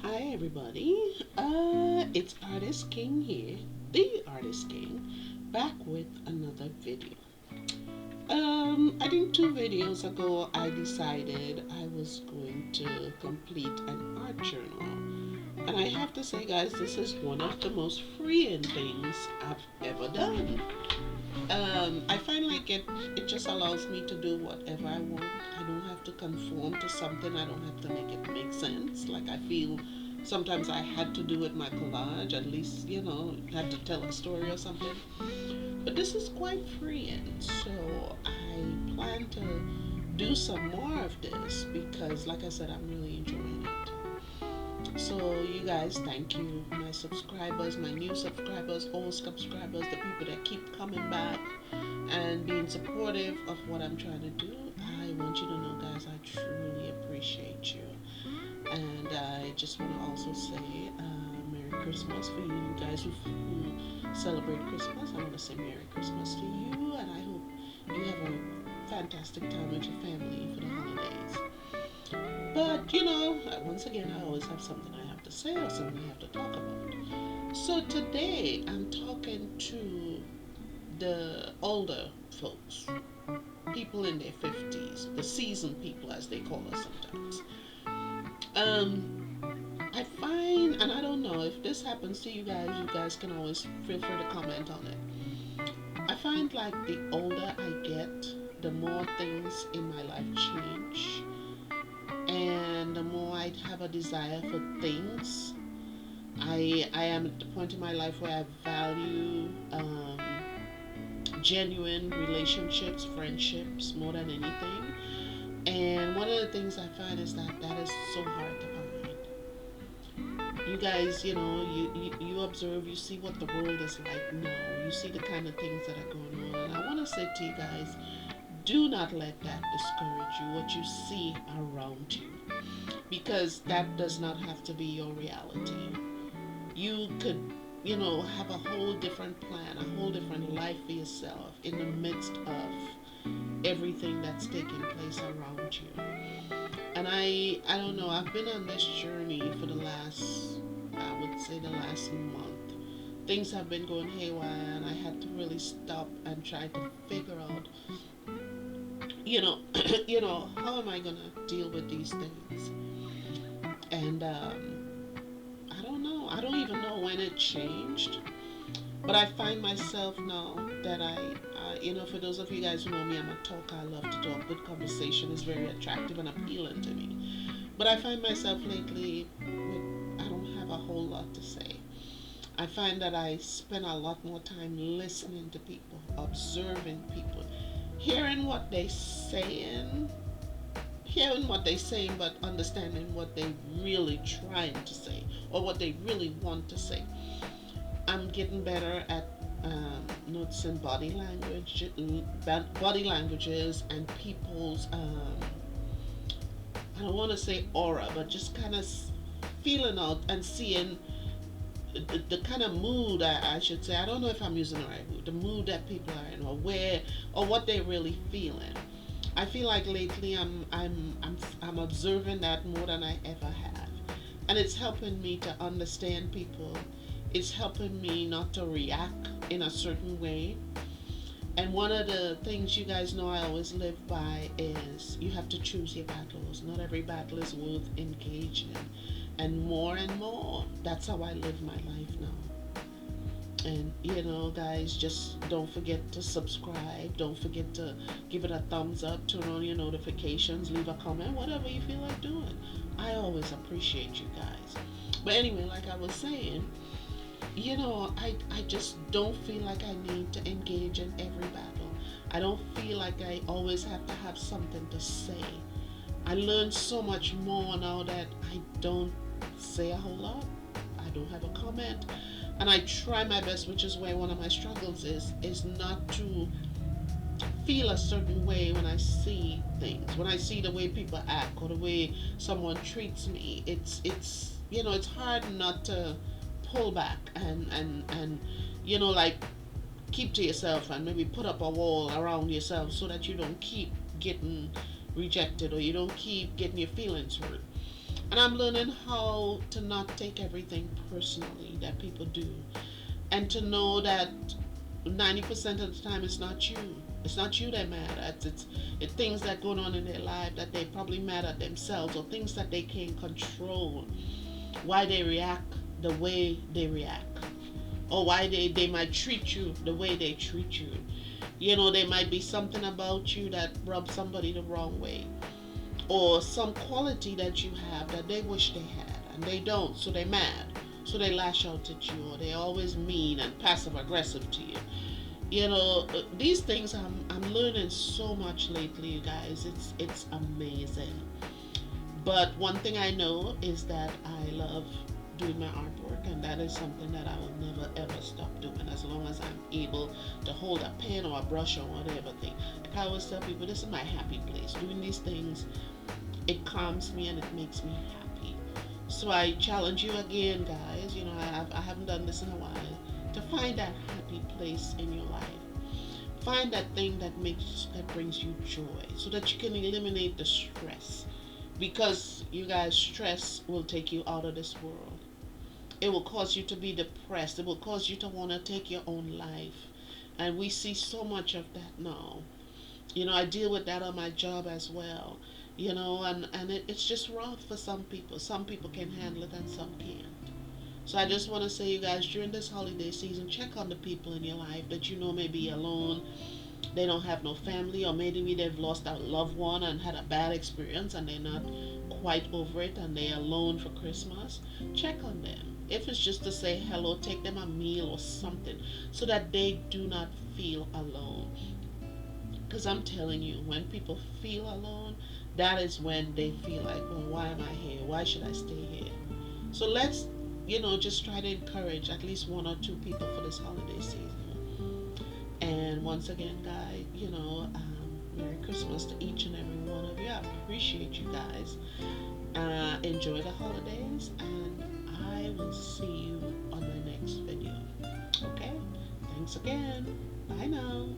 Hi everybody, it's Artist King here, the Artist King, back with another video. I think 2 videos ago I decided I was going to complete an art journal. And I have to say guys, this is one of the most freeing things I've ever done. I find like it just allows me to do whatever I want. I don't have to conform to something. I don't have to make it make sense. Like I feel sometimes I had to do with my collage, at least, had to tell a story or something. But this is quite freeing. So I plan to do some more of this because like I said, I'm really enjoying it. So you guys, thank you, my subscribers, my new subscribers, old subscribers, the people that keep coming back and being supportive of what I'm trying to do. I want you to know, guys, I truly appreciate you. And I just want to also say Merry Christmas for you guys who celebrate Christmas. I want to say Merry Christmas to you, and I hope you have a fantastic time with your family for the holidays. But once again, I always have something I have to say or something I have to talk about. So today I'm talking to the older folks, people in their 50s, the seasoned people as they call us sometimes. I find, and I don't know if this happens to you guys can always feel free to comment on it. I find like the older I get, the more things in my life change, and the more I have a desire for things. I am at the point in my life where I value genuine relationships, friendships more than anything. And one of the things I find is that is so hard to find. You guys, you observe, you see what the world is like now. You see the kind of things that are going on. And I want to say to you guys, do not let that discourage you, what you see around you. Because that does not have to be your reality. You could, have a whole different plan, a whole different life for yourself in the midst of everything that's taking place around you. And I don't know, I've been on this journey for the last, I would say the last month. Things have been going haywire, and I had to really stop and try to figure out, you know, how am I gonna deal with these things? And I don't know. I don't even know when it changed. But I find myself now that for those of you guys who know me, I'm a talker. I love to talk. Good conversation is very attractive and appealing to me. But I find myself lately, I don't have a whole lot to say. I find that I spend a lot more time listening to people, observing people, hearing what they're saying, but understanding what they really trying to say or what they really want to say. I'm getting better at noticing body languages, and people's I don't want to say aura, but just kind of feeling out and seeing the kind of mood, I should say. I don't know if I'm using the right mood. The mood that people are in, or what they're really feeling. I feel like lately I'm observing that more than I ever have, and it's helping me to understand people. It's helping me not to react in a certain way. And one of the things you guys know I always live by is you have to choose your battles. Not every battle is worth engaging. And more, that's how I live my life now. And guys, just don't forget to subscribe. Don't forget to give it a thumbs up, turn on your notifications, leave a comment, whatever you feel like doing. I always appreciate you guys. But anyway, like I was saying, I just don't feel like I need to engage in every battle. I don't feel like I always have to have something to say. I learned so much more now that I don't say a whole lot. I don't have a comment. And I try my best, which is where one of my struggles is not to feel a certain way when I see things. When I see the way people act or the way someone treats me, it's hard not to pull back and like keep to yourself and maybe put up a wall around yourself so that you don't keep getting rejected or you don't keep getting your feelings hurt. And I'm learning how to not take everything personally that people do, and to know that 90% of the time it's not you. It's not you they're mad at. It's things that going on in their life that they probably mad at themselves, or things that they can't control. Why they react the way they react, or why they might treat you the way they treat you. You know, there might be something about you that rubs somebody the wrong way, or some quality that you have that they wish they had and they don't, so they're mad. So they lash out at you, or they're always mean and passive aggressive to you. You know, these things I'm learning so much lately, you guys. It's amazing. But one thing I know is that I love doing my artwork, and that is something that I will never ever stop doing as long as I'm able to hold a pen or a brush or whatever thing. Like I always tell people, this is my happy place. Doing these things, it calms me and it makes me happy. So I challenge you again, guys. You know, I haven't done this in a while. To find that happy place in your life. Find that thing that brings you joy, so that you can eliminate the stress. Because you guys, stress will take you out of this world. It will cause you to be depressed. It will cause you to want to take your own life. And we see so much of that now. You know, I deal with that on my job as well. You know, and it's just rough for some people. Some people can handle it and some can't. So I just want to say, you guys, during this holiday season, check on the people in your life that you know may be alone. They don't have no family, or maybe they've lost a loved one and had a bad experience and they're not quite over it and they're alone for Christmas. Check on them. If it's just to say hello, take them a meal or something, so that they do not feel alone. Because I'm telling you, when people feel alone, that is when they feel like, well, why am I here? Why should I stay here? So let's, just try to encourage at least one or two people for this holiday season. And once again, guys, Merry Christmas to each and every one of you. I appreciate you guys. Enjoy the holidays, and I will see you on the next video. Okay? Thanks again. Bye now.